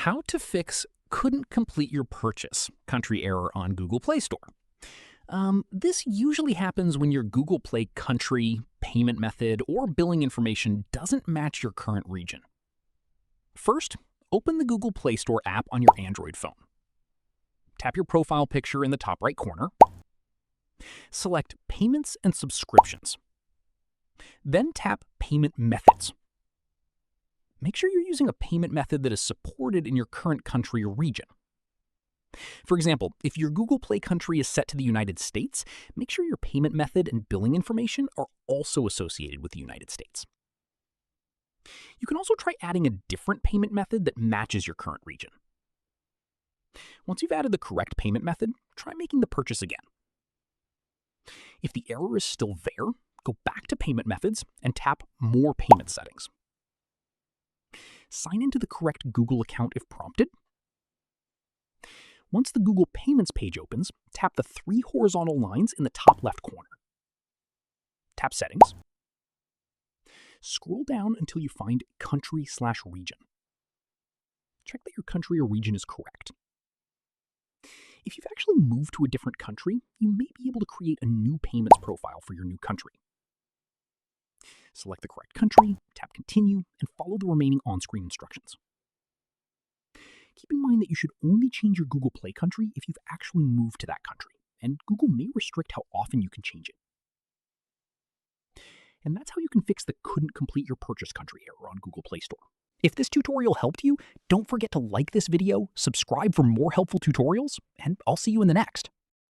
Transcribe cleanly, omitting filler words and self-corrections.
How to fix couldn't complete your purchase country error on Google Play Store. This usually happens when your Google Play country, payment method, or billing information doesn't match your current region. First, open the Google Play Store app on your Android phone. Tap your profile picture in the top right corner. Select Payments and Subscriptions. Then tap Payment Methods. Make sure you're using a payment method that is supported in your current country or region. For example, if your Google Play country is set to the United States, make sure your payment method and billing information are also associated with the United States. You can also try adding a different payment method that matches your current region. Once you've added the correct payment method, try making the purchase again. If the error is still there, go back to Payment Methods and tap More Payment Settings. Sign into the correct Google account if prompted. Once the Google Payments page opens, tap the three horizontal lines in the top left corner. Tap Settings. Scroll down until you find Country/Region. Check that your country or region is correct. If you've actually moved to a different country, you may be able to create a new payments profile for your new country. Select the correct country, tap Continue, and follow the remaining on-screen instructions. Keep in mind that you should only change your Google Play country if you've actually moved to that country, and Google may restrict how often you can change it. And that's how you can fix the couldn't complete your purchase country error on Google Play Store. If this tutorial helped you, don't forget to like this video, subscribe for more helpful tutorials, and I'll see you in the next.